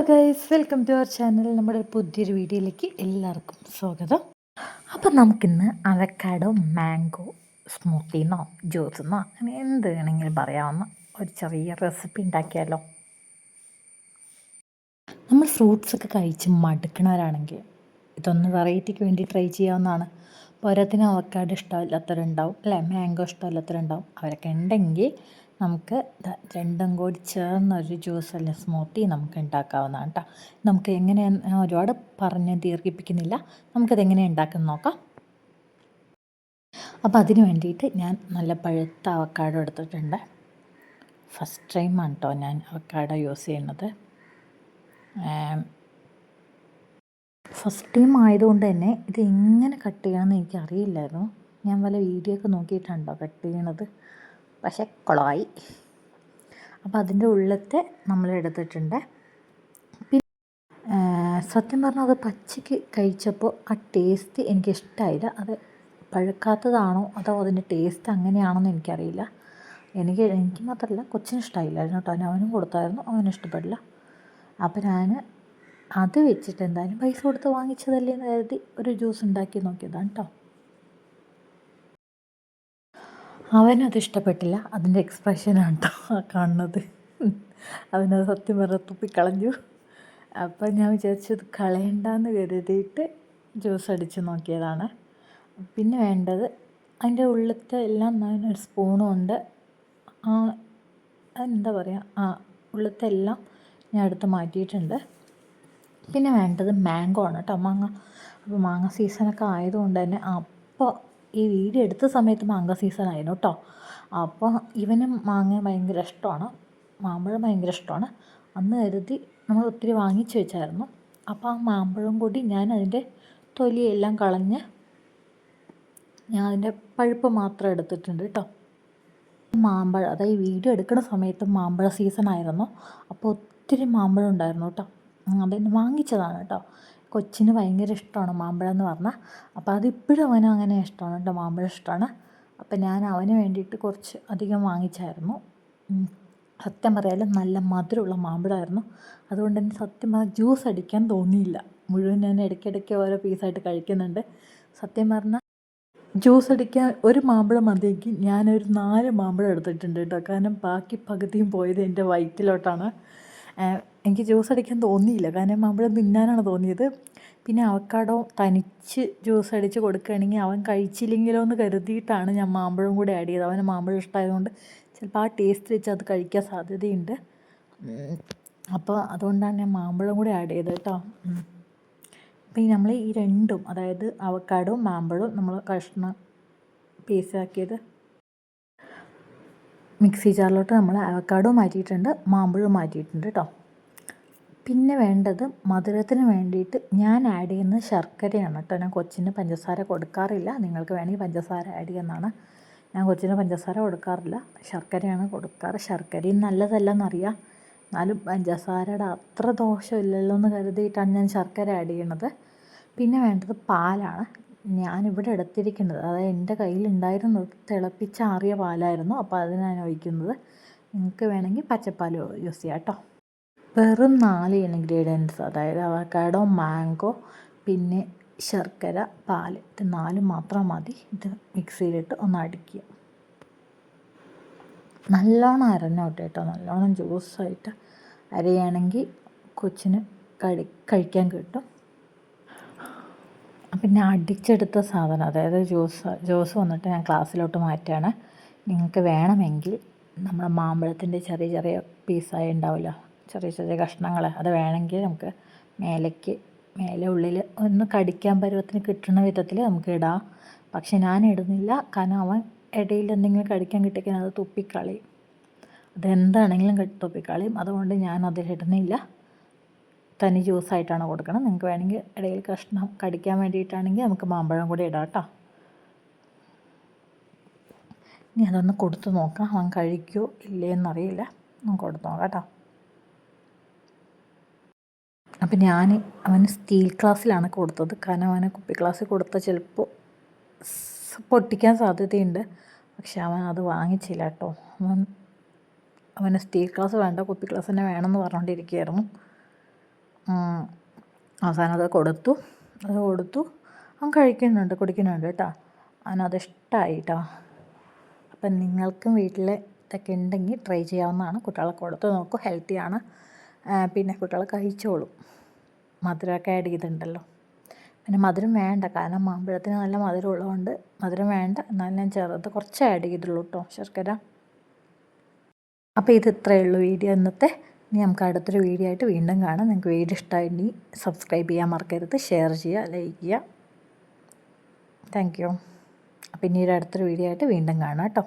Guys, welcome to our channel. നമ്മുടെ പുതിയൊരു വീഡിയോയിലേക്ക് എല്ലാവർക്കും സ്വാഗതം. അപ്പം നമുക്കിന്ന് അവക്കാഡോ മാംഗോ സ്മൂത്തിന്നോ ജ്യൂസെന്നോ അങ്ങനെ എന്ത് വേണമെങ്കിലും പറയാവുന്ന ഒരു ചെറിയ റെസിപ്പി ഉണ്ടാക്കിയാലോ. നമ്മൾ ഫ്രൂട്ട്സൊക്കെ കഴിച്ച് മടുക്കണവരാണെങ്കിൽ ഇതൊന്ന് വെറൈറ്റിക്ക് വേണ്ടി ട്രൈ ചെയ്യാവുന്നതാണ്. പോരാത്തിന് അവക്കാഡോ ഇഷ്ടമില്ലാത്തവരുണ്ടാവും അല്ലേ, മാംഗോ ഇഷ്ടമില്ലാത്തവരുണ്ടാവും. അവരൊക്കെ ഉണ്ടെങ്കിൽ നമുക്ക് രണ്ടും കൂടി ചേർന്നൊരു ജ്യൂസ് അല്ലെ സ്മൂത്തി നമുക്ക് ഉണ്ടാക്കാവുന്നതാണ് കേട്ടോ. നമുക്ക് എങ്ങനെയാണ് ഒരുപാട് പറഞ്ഞ് ദീർഘിപ്പിക്കുന്നില്ല, നമുക്കതെങ്ങനെ ഉണ്ടാക്കുന്നത് നോക്കാം. അപ്പോൾ അതിന് വേണ്ടിയിട്ട് ഞാൻ നല്ല പഴുത്ത അവക്കാഡോ എടുത്തിട്ടുണ്ട്. ഫസ്റ്റ് ടൈമാണ് കേട്ടോ ഞാൻ അവക്കാഡോ യൂസ് ചെയ്യുന്നത്. ഫസ്റ്റ് ടൈം ആയതുകൊണ്ട് തന്നെ ഇത് എങ്ങനെ കട്ട് ചെയ്യണമെന്ന് എനിക്കറിയില്ലായിരുന്നു. ഞാൻ വല്ല വീഡിയോ ഒക്കെ നോക്കിയിട്ടുണ്ടോ കട്ട് ചെയ്യണത്, പക്ഷേ കുളമായി. അപ്പോൾ അതിൻ്റെ ഉള്ളിലത്തെ നമ്മൾ എടുത്തിട്ടുണ്ട്. പിന്നെ സത്യം പറഞ്ഞാൽ അത് പച്ചയ്ക്ക് കഴിച്ചപ്പോൾ ആ ടേസ്റ്റ് എനിക്കിഷ്ടമായില്ല. അത് പഴുക്കാത്തതാണോ അതോ അതിൻ്റെ ടേസ്റ്റ് അങ്ങനെയാണെന്ന് എനിക്കറിയില്ല. എനിക്ക് മാത്രമല്ല കൊച്ചിന് ഇഷ്ടമായില്ലായിരുന്നു കേട്ടോ. അവനും കൊടുത്തായിരുന്നു, അവനും ഇഷ്ടപ്പെടില്ല. അപ്പോൾ ഞാൻ അത് വെച്ചിട്ട് എന്തായാലും പൈസ കൊടുത്ത് വാങ്ങിച്ചതല്ലേ എന്ന് കരുതി ഒരു ജ്യൂസ് ഉണ്ടാക്കി നോക്കിയതാണ് കേട്ടോ. അവനത് ഇഷ്ടപ്പെട്ടില്ല. അതിൻ്റെ എക്സ്പ്രഷനാണ് കേട്ടോ കാണുന്നത്. അവനത് സത്യം പറഞ്ഞാൽ തുപ്പിക്കളഞ്ഞു. അപ്പം ഞാൻ വിചാരിച്ചത് കളയണ്ടെന്ന് കരുതിയിട്ട് ജ്യൂസ് അടിച്ച് നോക്കിയതാണ്. പിന്നെ വേണ്ടത് അതിൻ്റെ ഉള്ളിലത്തെ എല്ലാം ഒരു സ്പൂണും ഉണ്ട്. എന്താ പറയുക, ഉള്ളിലത്തെ എല്ലാം ഞാൻ എടുത്ത് മാറ്റിയിട്ടുണ്ട്. പിന്നെ വേണ്ടത് മാംഗോ ആണ് കേട്ടോ, മാങ്ങ. അപ്പോൾ മാങ്ങ സീസണൊക്കെ ആയതുകൊണ്ട് തന്നെ അപ്പോൾ ഈ വീഡിയോ എടുത്ത സമയത്ത് മാങ്ങ സീസൺ ആയിരുന്നു കേട്ടോ. അപ്പോൾ ഇവനും മാങ്ങ ഭയങ്കര ഇഷ്ടമാണ്, മാമ്പഴം ഭയങ്കര ഇഷ്ടമാണ്. അന്ന് കരുതി നമ്മൾ ഒത്തിരി വാങ്ങിച്ച് വെച്ചായിരുന്നു. അപ്പോൾ ആ മാമ്പഴം കൂടി ഞാൻ അതിൻ്റെ തൊലിയെല്ലാം കളഞ്ഞ് ഞാൻ അതിൻ്റെ പഴുപ്പ് മാത്രം എടുത്തിട്ടുണ്ട് കേട്ടോ. മാമ്പഴം, അതായത് ഈ വീഡിയോ എടുക്കുന്ന സമയത്ത് മാമ്പഴ സീസൺ ആയിരുന്നു. അപ്പോൾ ഒത്തിരി മാമ്പഴം ഉണ്ടായിരുന്നു കേട്ടോ. അതിന് വാങ്ങിച്ചതാണ് കേട്ടോ. കൊച്ചിന് ഭയങ്കര ഇഷ്ടമാണ് മാമ്പഴം എന്ന് പറഞ്ഞാൽ. അപ്പോൾ അതിപ്പോഴും അവനും അങ്ങനെ ഇഷ്ടമാണ് കേട്ടോ, മാമ്പഴം ഇഷ്ടമാണ്. അപ്പോൾ ഞാൻ അവന് വേണ്ടിയിട്ട് കുറച്ച് അധികം വാങ്ങിച്ചായിരുന്നു. സത്യം പറയാലും നല്ല മധുരമുള്ള മാമ്പഴമായിരുന്നു. അതുകൊണ്ട് തന്നെ സത്യം പറഞ്ഞാൽ ജ്യൂസ് അടിക്കാൻ തോന്നിയില്ല. മുഴുവൻ ഞാൻ ഇടയ്ക്കിടയ്ക്ക് ഓരോ പീസായിട്ട് കഴിക്കുന്നുണ്ട്. സത്യം പറഞ്ഞാൽ ജ്യൂസ് അടിക്കാൻ ഒരു മാമ്പഴം മതിയെങ്കിൽ ഞാനൊരു 4 മാമ്പഴം എടുത്തിട്ടുണ്ട് കേട്ടോ. കാരണം ബാക്കി പകുതിയും പോയത് എൻ്റെ വയറ്റിലോട്ടാണ്. എനിക്ക് ജ്യൂസ് അടിക്കാൻ തോന്നിയില്ല, കാരണം മാമ്പഴം തിന്നാനാണ് തോന്നിയത്. പിന്നെ അവക്കാഡോ തനിച്ച് ജ്യൂസ് അടിച്ച് കൊടുക്കുകയാണെങ്കിൽ അവൻ കഴിച്ചില്ലെങ്കിലോ എന്ന് കരുതിയിട്ടാണ് ഞാൻ മാമ്പഴം കൂടി ആഡ് ചെയ്തത്. അവന് മാമ്പഴം ഇഷ്ടമായതുകൊണ്ട് ചിലപ്പോൾ ആ ടേസ്റ്റ് വെച്ച് അത് കഴിക്കാൻ സാധ്യതയുണ്ട്. അപ്പോൾ അതുകൊണ്ടാണ് ഞാൻ മാമ്പഴം കൂടി ആഡ് ചെയ്തത് കേട്ടോ. അപ്പോൾ നമ്മൾ ഈ രണ്ടും, അതായത് അവക്കാഡോയും മാമ്പഴവും നമ്മൾ കഷ്ണം പീസാക്കിയത് മിക്സി ജാറിലോട്ട് നമ്മൾ അവക്കാഡോ മാറ്റിയിട്ടുണ്ട്, മാമ്പഴം മാറ്റിയിട്ടുണ്ട് കേട്ടോ. പിന്നെ വേണ്ടത് മധുരത്തിന് വേണ്ടിയിട്ട് ഞാൻ ആഡ് ചെയ്യുന്നത് ശർക്കരയാണ് കേട്ടോ. ഞാൻ കൊച്ചിന് പഞ്ചസാര കൊടുക്കാറില്ല. നിങ്ങൾക്ക് വേണമെങ്കിൽ പഞ്ചസാര ആഡ് ചെയ്യുന്നതാണ്. ഞാൻ കൊച്ചിന് പഞ്ചസാര കൊടുക്കാറില്ല, ശർക്കരയാണ് കൊടുക്കാറ്. ശർക്കരയും നല്ലതല്ലെന്നറിയാം, എന്നാലും പഞ്ചസാരയുടെ അത്ര ദോഷമില്ലല്ലോ എന്ന് കരുതിയിട്ടാണ് ഞാൻ ശർക്കര ആഡ് ചെയ്യണത്. പിന്നെ വേണ്ടത് പാലാണ്. ഞാനിവിടെ എടുത്തിരിക്കുന്നത്, അതായത് എൻ്റെ കയ്യിലുണ്ടായിരുന്നത് തിളപ്പിച്ചാറിയ പാലായിരുന്നു. അപ്പോൾ അതിനാണ് ഒഴിക്കുന്നത്. നിങ്ങൾക്ക് വേണമെങ്കിൽ പച്ചപ്പാൽ യൂസ് ചെയ്യാം കേട്ടോ. വെറും 4 ഇൻഗ്രീഡിയൻസ്, അതായത് അവക്കാഡോ, മാംഗോ, പിന്നെ ശർക്കര, പാൽ, ഇത് 4 മാത്രം മതി. ഇത് മിക്സിയിലിട്ട് ഒന്ന് അടിക്കുക. നല്ലോണം അരഞ്ഞോട്ടെ കേട്ടോ, നല്ലോണം ജ്യൂസായിട്ട് അരയുകയാണെങ്കിൽ കൊച്ചിന് കഴിക്കാൻ കിട്ടും. അപ്പം ഞാൻ അടിച്ചെടുത്ത സാധനം, അതായത് ജ്യൂസ് വന്നിട്ട് ഞാൻ ഗ്ലാസ്സിലോട്ട് മാറ്റുകയാണ്. നിങ്ങൾക്ക് വേണമെങ്കിൽ നമ്മുടെ മാമ്പഴത്തിൻ്റെ ചെറിയ ചെറിയ പീസായി ഉണ്ടാവില്ല, ചെറിയ ചെറിയ കഷ്ണങ്ങൾ, അത് വേണമെങ്കിൽ നമുക്ക് മേലെ ഉള്ളിൽ ഒന്ന് കടിക്കാൻ പരുവത്തിന് കിട്ടുന്ന വിധത്തിൽ നമുക്ക് ഇടാം. പക്ഷെ ഞാൻ ഇടുന്നില്ല, കാരണം അവൻ ഇടയിൽ എന്തെങ്കിലും കടിക്കാൻ കിട്ടിക്കഴിഞ്ഞാൽ അത് തുപ്പിക്കളയും. അതെന്താണെങ്കിലും തുപ്പിക്കളയും. അതുകൊണ്ട് ഞാൻ അതിലിടുന്നില്ല, തനി ജ്യൂസായിട്ടാണ് കൊടുക്കണം. നിങ്ങൾക്ക് വേണമെങ്കിൽ ഇടയിൽ കഷ്ണം കടിക്കാൻ വേണ്ടിയിട്ടാണെങ്കിൽ നമുക്ക് മാമ്പഴം കൂടി ഇടാം കേട്ടോ. ഇനി അതൊന്ന് കൊടുത്ത് നോക്കാം, അവൻ കഴിക്കുമോ ഇല്ലേ എന്നറിയില്ല. നമുക്ക് കൊടുത്ത് നോക്കാം കേട്ടോ. അപ്പം ഞാൻ അവന് സ്റ്റീൽ ഗ്ലാസ്സിലാണ് കൊടുത്തത്, കാരണം അവന് കുപ്പി ഗ്ലാസ്സിൽ കൊടുത്താൽ ചിലപ്പോൾ പൊട്ടിക്കാൻ സാധ്യതയുണ്ട്. പക്ഷെ അവൻ അത് വാങ്ങിച്ചില്ല കേട്ടോ. അവന് സ്റ്റീൽ ഗ്ലാസ് വേണ്ട, കുപ്പി ഗ്ലാസ് തന്നെ വേണമെന്ന് പറഞ്ഞുകൊണ്ടിരിക്കുകയായിരുന്നു. അവസാനം അത് കൊടുത്തു. അവൻ കഴിക്കുന്നുണ്ട്, കുടിക്കുന്നുണ്ട് കേട്ടോ. അവനത് ഇഷ്ടമായി കേട്ടോ. അപ്പം നിങ്ങൾക്കും വീട്ടിൽ ഇതൊക്കെ ഉണ്ടെങ്കിൽ ട്രൈ ചെയ്യാവുന്നതാണ്. കുട്ടികളെ കൊടുത്ത് നോക്കൂ, ഹെൽത്തിയാണ്. പിന്നെ കുട്ടികൾ കഴിച്ചോളും, മധുരമൊക്കെ ആഡ് ചെയ്തിട്ടുണ്ടല്ലോ. പിന്നെ മധുരം വേണ്ട, കാരണം മാമ്പഴത്തിന് നല്ല മധുരം ഉള്ളതുകൊണ്ട് മധുരം വേണ്ട. എന്നാലും ഞാൻ കുറച്ച് ആഡ് ചെയ്തുള്ളൂ കേട്ടോ, ശർക്കര. അപ്പോൾ ഇത് ഇത്രയേ ഉള്ളൂ വീഡിയോ ഇന്നത്തെ. ഇനി നമുക്ക് അടുത്തൊരു വീഡിയോ ആയിട്ട് വീണ്ടും കാണാം. നിങ്ങൾക്ക് വീഡിയോ ഇഷ്ടമായിട്ടുണ്ടെങ്കിൽ സബ്സ്ക്രൈബ് ചെയ്യാൻ മറക്കരുത്, ഷെയർ ചെയ്യുക, ലൈക്ക് ചെയ്യുക. Thank you. അപ്പോൾ ഇനി ഒരു അടുത്തൊരു വീഡിയോ ആയിട്ട് വീണ്ടും കാണാം കേട്ടോ.